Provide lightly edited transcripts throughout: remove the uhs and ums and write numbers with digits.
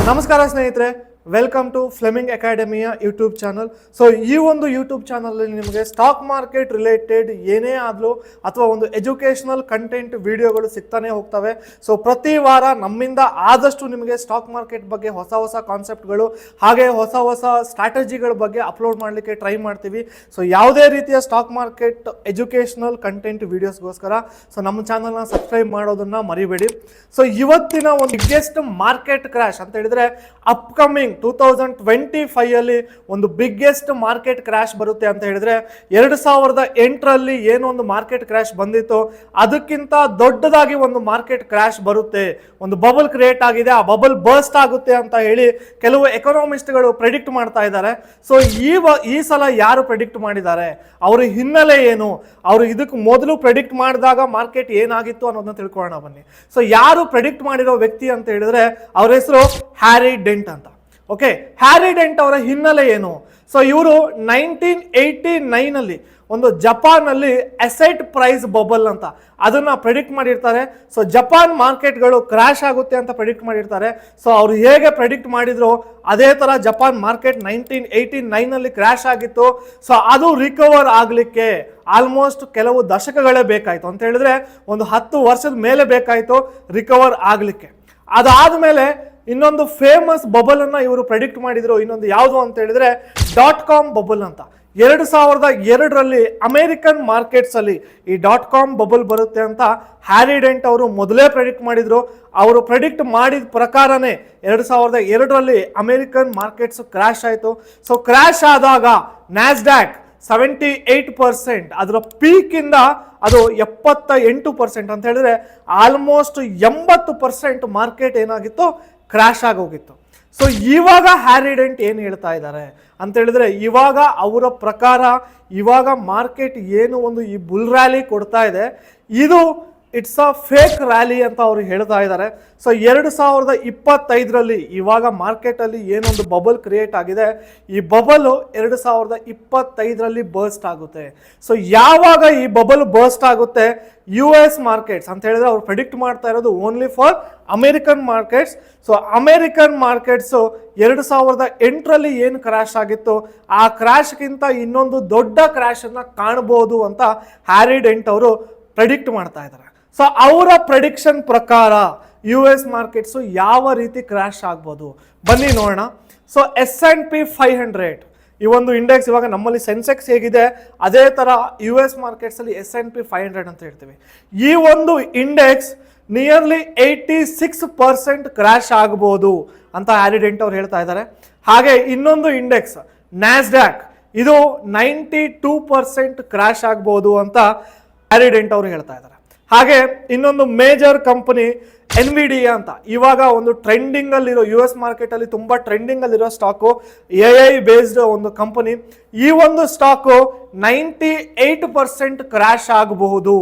ನಮಸ್ಕಾರ ಸ್ನೇಹಿತರೆ, welcome to Fleming ಅಕಾಡೆಮಿಯ ಯೂಟ್ಯೂಬ್ ಚಾನಲ್. ಸೊ ಈ ಒಂದು ಯೂಟ್ಯೂಬ್ ಚಾನಲಲ್ಲಿ ನಿಮಗೆ ಸ್ಟಾಕ್ ಮಾರ್ಕೆಟ್ ರಿಲೇಟೆಡ್ ಏನೇ ಆದರೂ ಅಥವಾ ಒಂದು ಎಜುಕೇಷನಲ್ ಕಂಟೆಂಟ್ ವಿಡಿಯೋಗಳು ಸಿಗ್ತಾನೆ ಹೋಗ್ತವೆ. ಸೊ ಪ್ರತಿ ವಾರ ನಮ್ಮಿಂದ ಆದಷ್ಟು ನಿಮಗೆ ಸ್ಟಾಕ್ ಮಾರ್ಕೆಟ್ ಬಗ್ಗೆ ಹೊಸ ಹೊಸ ಕಾನ್ಸೆಪ್ಟ್ಗಳು ಹಾಗೆ ಹೊಸ ಹೊಸ ಸ್ಟ್ರಾಟಜಿಗಳ ಬಗ್ಗೆ ಅಪ್ಲೋಡ್ ಮಾಡಲಿಕ್ಕೆ ಟ್ರೈ ಮಾಡ್ತೀವಿ. ಸೊ ಯಾವುದೇ ರೀತಿಯ ಸ್ಟಾಕ್ ಮಾರ್ಕೆಟ್ ಎಜುಕೇಷನಲ್ ಕಂಟೆಂಟ್ ವಿಡಿಯೋಸ್ಗೋಸ್ಕರ ಸೊ ನಮ್ಮ ಚಾನಲ್ನ ಸಬ್ಸ್ಕ್ರೈಬ್ ಮಾಡೋದನ್ನ ಮರಿಬೇಡಿ. ಸೊ ಇವತ್ತಿನ ಒಂದು ಬಿಗ್ಗೆಸ್ಟ್ ಮಾರ್ಕೆಟ್ ಕ್ರ್ಯಾಶ್ ಅಂತ ಹೇಳಿದ್ರೆ ಅಪ್ಕಮಿಂಗ್ 2025 ಅಲ್ಲಿ ಒಂದು ಬಿಗ್ಗೆಸ್ಟ್ ಮಾರ್ಕೆಟ್ ಕ್ರ್ಯಾಶ್ ಬರುತ್ತೆ ಅಂತ ಹೇಳಿದ್ರೆ 2008ರಲ್ಲಿ ಏನೋ ಒಂದು ಮಾರ್ಕೆಟ್ ಕ್ರ್ಯಾಶ್ ಬಂದಿತ್ತು ಅದಕ್ಕಿಂತ ದೊಡ್ಡದಾಗಿ ಒಂದು ಮಾರ್ಕೆಟ್ ಕ್ರ್ಯಾಶ್ ಬರುತ್ತೆ. ಒಂದು ಬಬಲ್ ಕ್ರಿಯೇಟ್ ಆಗಿದೆ, ಆ ಬಬಲ್ ಬರ್ಸ್ಟ್ ಆಗುತ್ತೆ ಅಂತ ಹೇಳಿ ಕೆಲವು ಎಕನಾಮಿಸ್ಟ್ಗಳು ಪ್ರೆಡಿಕ್ಟ್ ಮಾಡ್ತಾ ಇದ್ದಾರೆ. ಸೊ ಈ ಸಲ ಯಾರು ಪ್ರೆಡಿಕ್ಟ್ ಮಾಡಿದ್ದಾರೆ, ಅವರ ಹಿನ್ನೆಲೆ ಏನು, ಅವರು ಇದಕ್ಕೆ ಮೊದಲು ಪ್ರೆಡಿಕ್ಟ್ ಮಾಡಿದಾಗ ಮಾರ್ಕೆಟ್ ಏನಾಗಿತ್ತು ಅನ್ನೋದನ್ನ ತಿಳ್ಕೊಳ್ಳೋಣ ಬನ್ನಿ. ಸೊ ಯಾರು ಪ್ರೆಡಿಕ್ಟ್ ಮಾಡಿರೋ ವ್ಯಕ್ತಿ ಅಂತ ಹೇಳಿದ್ರೆ ಅವರ ಹೆಸರು ಹ್ಯಾರಿ ಡೆಂಟ್ ಅಂತ. ಓಕೆ, ಹ್ಯಾರಿ ಡೆಂಟ್ ಅವರ ಹಿನ್ನೆಲೆ ಏನು? ಸೊ ಇವರು 1989 ಒಂದು ಜಪಾನಲ್ಲಿ ಅಸೆಟ್ ಪ್ರೈಸ್ ಬಬಲ್ ಅಂತ ಅದನ್ನ ಪ್ರೆಡಿಕ್ಟ್ ಮಾಡಿರ್ತಾರೆ. ಸೊ ಜಪಾನ್ ಮಾರ್ಕೆಟ್ಗಳು ಕ್ರ್ಯಾಶ್ ಆಗುತ್ತೆ ಅಂತ ಪ್ರೆಡಿಕ್ಟ್ ಮಾಡಿರ್ತಾರೆ. ಸೊ ಅವರು ಹೇಗೆ ಪ್ರೆಡಿಕ್ಟ್ ಮಾಡಿದ್ರು ಅದೇ ತರ ಜಪಾನ್ ಮಾರ್ಕೆಟ್ 1989 ಕ್ರ್ಯಾಶ್ ಆಗಿತ್ತು. ಸೊ ಅದು ರಿಕವರ್ ಆಗಲಿಕ್ಕೆ ಆಲ್ಮೋಸ್ಟ್ ಕೆಲವು ದಶಕಗಳೇ ಬೇಕಾಯಿತು ಅಂತ ಹೇಳಿದ್ರೆ ಒಂದು 10 ವರ್ಷದ ಮೇಲೆ ಬೇಕಾಯಿತು ರಿಕವರ್ ಆಗಲಿಕ್ಕೆ. ಅದಾದ್ಮೇಲೆ ಇನ್ನೊಂದು ಫೇಮಸ್ ಬಬಲ್ ಅನ್ನ ಇವರು ಪ್ರೆಡಿಕ್ಟ್ ಮಾಡಿದ್ರು. ಇನ್ನೊಂದು ಯಾವುದು ಅಂತ ಹೇಳಿದ್ರೆ .com ಬಬಲ್ ಅಂತ. 2002ರಲ್ಲಿ ಅಮೆರಿಕನ್ ಮಾರ್ಕೆಟ್ಸ್ ಅಲ್ಲಿ ಈ .com ಬಬಲ್ ಬರುತ್ತೆ ಅಂತ ಹ್ಯಾರಿ ಡೆಂಟ್ ಅವರು ಮೊದಲೇ ಪ್ರೆಡಿಕ್ಟ್ ಮಾಡಿದ್ರು. ಅವರು ಪ್ರೆಡಿಕ್ಟ್ ಮಾಡಿದ ಪ್ರಕಾರನೇ 2002ರಲ್ಲಿ ಅಮೆರಿಕನ್ ಮಾರ್ಕೆಟ್ಸ್ ಕ್ರ್ಯಾಶ್ ಆಯಿತು. ಸೊ ಕ್ರ್ಯಾಶ್ ಆದಾಗ ನ್ಯಾಸ್ಡ್ಯಾಕ್ 78%, ಅದರ ಪೀಕ್ ಇಂದ ಅದು 78% ಅಂತ ಹೇಳಿದ್ರೆ ಆಲ್ಮೋಸ್ಟ್ 80% ಮಾರ್ಕೆಟ್ ಏನಾಗಿತ್ತು, ಕ್ರ್ಯಾಶ್ ಆಗೋಗಿತ್ತು. ಸೊ ಇವಾಗ ಹ್ಯಾರಿ ಡೆಂಟ್ ಏನು ಹೇಳ್ತಾ ಇದ್ದಾರೆ ಅಂತ ಹೇಳಿದ್ರೆ ಇವಾಗ ಅವರ ಪ್ರಕಾರ ಇವಾಗ ಮಾರ್ಕೆಟ್ ಏನು ಒಂದು ಈ ಬುಲ್ ರ್ಯಾಲಿ ಕೊಡ್ತಾ ಇದೆ ಇದು ಇಟ್ಸ್ ಅ ಫೇಕ್ ರ್ಯಾಲಿ ಅಂತ ಅವರು ಹೇಳ್ತಾ ಇದ್ದಾರೆ. ಸೊ 2025ರಲ್ಲಿ ಇವಾಗ ಮಾರ್ಕೆಟಲ್ಲಿ ಏನೊಂದು ಬಬಲ್ ಕ್ರಿಯೇಟ್ ಆಗಿದೆ, ಈ ಬಬಲ್ 2025ರಲ್ಲಿ ಬರ್ಸ್ಟ್ ಆಗುತ್ತೆ. ಸೊ ಯಾವಾಗ ಈ ಬಬಲ್ ಬರ್ಸ್ಟ್ ಆಗುತ್ತೆ, US ಮಾರ್ಕೆಟ್ಸ್ ಅಂತ ಹೇಳಿದ್ರೆ ಅವ್ರು ಪ್ರೆಡಿಕ್ಟ್ ಮಾಡ್ತಾ ಇರೋದು only for American markets. So American markets 2008ರಲ್ಲಿ ಏನು ಕ್ರ್ಯಾಶ್ ಆಗಿತ್ತು ಆ ಕ್ರ್ಯಾಶ್ಗಿಂತ ಇನ್ನೊಂದು ದೊಡ್ಡ ಕ್ರ್ಯಾಶ್ ಅನ್ನ ಕಾಣಬಹುದು ಅಂತ ಹ್ಯಾರಿ ಡೆಂಟ್ ಅವರು ಪ್ರೆಡಿಕ್ಟ್ ಮಾಡ್ತಾ ಇದ್ದಾರೆ. ಸೊ ಅವರ ಪ್ರೆಡಿಕ್ಷನ್ ಪ್ರಕಾರ US ಮಾರ್ಕೆಟ್ಸು ಯಾವ ರೀತಿ ಕ್ರ್ಯಾಶ್ ಆಗ್ಬೋದು ಬನ್ನಿ ನೋಡೋಣ. ಸೊ S&P 500 ಈ ಒಂದು ಇಂಡೆಕ್ಸ್, ಇವಾಗ ನಮ್ಮಲ್ಲಿ ಸೆನ್ಸೆಕ್ಸ್ ಹೇಗಿದೆ ಅದೇ ಥರ US ಮಾರ್ಕೆಟ್ಸಲ್ಲಿ S&P 500 ಅಂತ ಹೇಳ್ತೀವಿ. ಈ ಒಂದು ಇಂಡೆಕ್ಸ್ ನಿಯರ್ಲಿ 86% ಕ್ರ್ಯಾಶ್ ಆಗ್ಬೋದು ಅಂತ ಹ್ಯಾರಿ ಡೆಂಟ್ ಅವ್ರು ಹೇಳ್ತಾ ಇದ್ದಾರೆ. ಹಾಗೆ ಇನ್ನೊಂದು ಇಂಡೆಕ್ಸ್ ನ್ಯಾಸ್ಡ್ಯಾಕ್, ಇದು 92% ಕ್ರ್ಯಾಶ್ ಆಗ್ಬೋದು ಅಂತ ಹ್ಯಾರಿ ಡೆಂಟ್ ಅವರು ಹೇಳ್ತಾ ಇದ್ದಾರೆ. ಹಾಗೆ ಇನ್ನೊಂದು ಮೇಜರ್ ಕಂಪನಿ ಎನ್ವಿಡಿಯಾ ಅಂತ, ಇವಾಗ ಒಂದು ಟ್ರೆಂಡಿಂಗ್ ಅಲ್ಲಿರೋ US ಮಾರ್ಕೆಟ್ ಅಲ್ಲಿ ತುಂಬಾ ಟ್ರೆಂಡಿಂಗ್ ಅಲ್ಲಿರೋ ಸ್ಟಾಕು, AI ಬೇಸ್ಡ್ ಒಂದು ಕಂಪನಿ. ಈ ಒಂದು ಸ್ಟಾಕು 98% ಕ್ರ್ಯಾಶ್ ಆಗಬಹುದು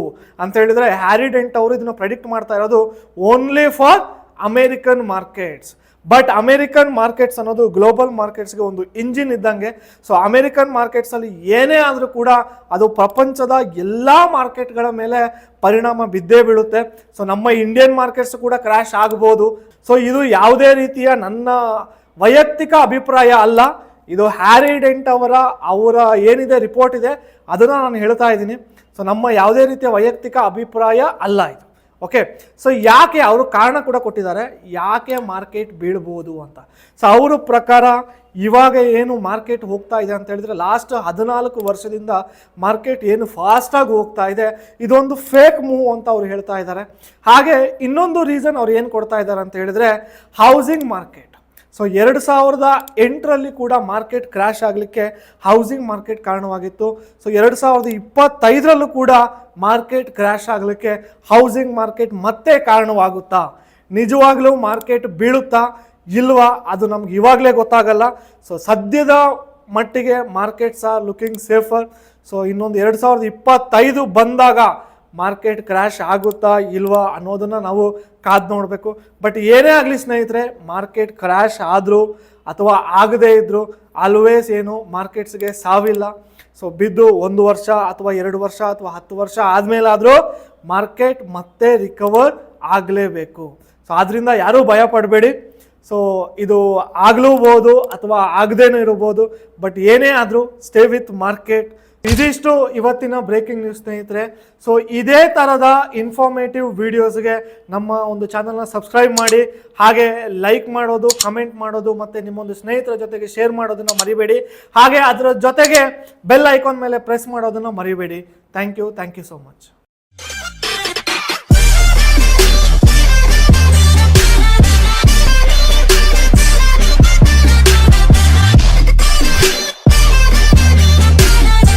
ಅಂತ ಹೇಳಿದ್ರೆ ಹ್ಯಾರಿ ಡೆಂಟ್ ಅವರು ಇದನ್ನ ಪ್ರೆಡಿಕ್ಟ್ ಮಾಡ್ತಾ ಇರೋದು only for American markets. But American markets ಅನ್ನೋದು ಗ್ಲೋಬಲ್ ಮಾರ್ಕೆಟ್ಸ್ಗೆ ಒಂದು ಇಂಜಿನ್ ಇದ್ದಂಗೆ. ಸೊ ಅಮೆರಿಕನ್ ಮಾರ್ಕೆಟ್ಸಲ್ಲಿ ಏನೇ ಆದರೂ ಕೂಡ ಅದು ಪ್ರಪಂಚದ ಎಲ್ಲ ಮಾರ್ಕೆಟ್ಗಳ ಮೇಲೆ ಪರಿಣಾಮ ಬಿದ್ದೇ ಬೀಳುತ್ತೆ. ಸೊ ನಮ್ಮ ಇಂಡಿಯನ್ ಮಾರ್ಕೆಟ್ಸ್ ಕೂಡ ಕ್ರ್ಯಾಶ್ ಆಗ್ಬೋದು. ಸೊ ಇದು ಯಾವುದೇ ರೀತಿಯ ನನ್ನ ವೈಯಕ್ತಿಕ ಅಭಿಪ್ರಾಯ ಅಲ್ಲ, ಇದು ಹ್ಯಾರಿ ಡೆಂಟ್ ಅವರ ಏನಿದೆ ರಿಪೋರ್ಟ್ ಇದೆ ಅದನ್ನು ನಾನು ಹೇಳ್ತಾ ಇದ್ದೀನಿ. ಸೊ ನಮ್ಮ ಯಾವುದೇ ರೀತಿಯ ವೈಯಕ್ತಿಕ ಅಭಿಪ್ರಾಯ ಅಲ್ಲ ಇದು. ಓಕೆ, ಸೊ ಯಾಕೆ ಅವರು ಕಾರಣ ಕೂಡ ಕೊಟ್ಟಿದ್ದಾರೆ ಯಾಕೆ ಮಾರ್ಕೆಟ್ ಬೀಳ್ಬೋದು ಅಂತ. ಸೊ ಅವರ ಪ್ರಕಾರ ಇವಾಗ ಏನು ಮಾರ್ಕೆಟ್ ಹೋಗ್ತಾ ಇದೆ ಅಂತ ಹೇಳಿದ್ರೆ ಲಾಸ್ಟ್ 14 ವರ್ಷದಿಂದ ಮಾರ್ಕೆಟ್ ಏನು ಫಾಸ್ಟಾಗಿ ಹೋಗ್ತಾ ಇದೆ, ಇದೊಂದು ಫೇಕ್ ಮೂವ್ ಅಂತ ಅವ್ರು ಹೇಳ್ತಾ ಇದ್ದಾರೆ. ಹಾಗೆ ಇನ್ನೊಂದು ರೀಸನ್ ಅವ್ರು ಏನು ಕೊಡ್ತಾ ಇದ್ದಾರೆ ಅಂತ ಹೇಳಿದ್ರೆ ಹೌಸಿಂಗ್ ಮಾರ್ಕೆಟ್. ಸೊ 2008ರಲ್ಲಿ ಕೂಡ ಮಾರ್ಕೆಟ್ ಕ್ರ್ಯಾಶ್ ಆಗಲಿಕ್ಕೆ ಹೌಸಿಂಗ್ ಮಾರ್ಕೆಟ್ ಕಾರಣವಾಗಿತ್ತು. ಸೊ 2025ರಲ್ಲೂ ಕೂಡ ಮಾರ್ಕೆಟ್ ಕ್ರ್ಯಾಶ್ ಆಗಲಿಕ್ಕೆ ಹೌಸಿಂಗ್ ಮಾರ್ಕೆಟ್ ಮತ್ತೆ ಕಾರಣವಾಗುತ್ತಾ, ನಿಜವಾಗ್ಲೂ ಮಾರ್ಕೆಟ್ ಬೀಳುತ್ತಾ ಇಲ್ವಾ ಅದು ನಮ್ಗೆ ಇವಾಗಲೇ ಗೊತ್ತಾಗಲ್ಲ. ಸೊ ಸದ್ಯದ ಮಟ್ಟಿಗೆ markets are looking safer. So ಇನ್ನೊಂದು 2025 ಬಂದಾಗ ಮಾರ್ಕೆಟ್ ಕ್ರ್ಯಾಶ್ ಆಗುತ್ತಾ ಇಲ್ವಾ ಅನ್ನೋದನ್ನು ನಾವು ಕಾದು ನೋಡಬೇಕು. ಬಟ್ ಏನೇ ಆಗಲಿ ಸ್ನೇಹಿತರೆ, ಮಾರ್ಕೆಟ್ ಕ್ರ್ಯಾಶ್ ಆದರೂ ಅಥವಾ ಆಗದೇ ಇದ್ದರೂ ಆಲ್ವೇಸ್ ಏನು ಮಾರ್ಕೆಟ್ಸ್ಗೆ ಸಾವಿಲ್ಲ. ಸೊ ಬಿದ್ದು 1 ವರ್ಷ ಅಥವಾ 2 ವರ್ಷ ಅಥವಾ 10 ವರ್ಷ ಆದಮೇಲಾದರೂ ಮಾರ್ಕೆಟ್ ಮತ್ತೆ ರಿಕವರ್ ಆಗಲೇಬೇಕು. ಸೊ ಆದ್ದರಿಂದ ಯಾರೂ ಭಯ ಪಡಬೇಡಿ. ಸೊ ಇದು ಆಗ್ಲೂಬೋದು ಅಥವಾ ಆಗದೇನೂ ಇರ್ಬೋದು, ಬಟ್ ಏನೇ ಆದರೂ ಸ್ಟೇ ವಿತ್ ಮಾರ್ಕೆಟ್. ಇದಿಷ್ಟು ಇವತ್ತಿನ ಬ್ರೇಕಿಂಗ್ ನ್ಯೂಸ್ ಸ್ನೇಹಿತರೆ. ಸೊ ಇದೇ ಥರದ ಇನ್ಫಾರ್ಮೇಟಿವ್ ವಿಡಿಯೋಸ್ಗೆ ನಮ್ಮ ಒಂದು ಚಾನಲ್ನ ಸಬ್ಸ್ಕ್ರೈಬ್ ಮಾಡಿ, ಹಾಗೆ ಲೈಕ್ ಮಾಡೋದು, ಕಮೆಂಟ್ ಮಾಡೋದು ಮತ್ತು ನಿಮ್ಮೊಂದು ಸ್ನೇಹಿತರ ಜೊತೆಗೆ ಶೇರ್ ಮಾಡೋದನ್ನು ಮರಿಬೇಡಿ. ಹಾಗೆ ಅದರ ಜೊತೆಗೆ ಬೆಲ್ ಐಕಾನ್ ಮೇಲೆ ಪ್ರೆಸ್ ಮಾಡೋದನ್ನು ಮರಿಬೇಡಿ. Thank you so much.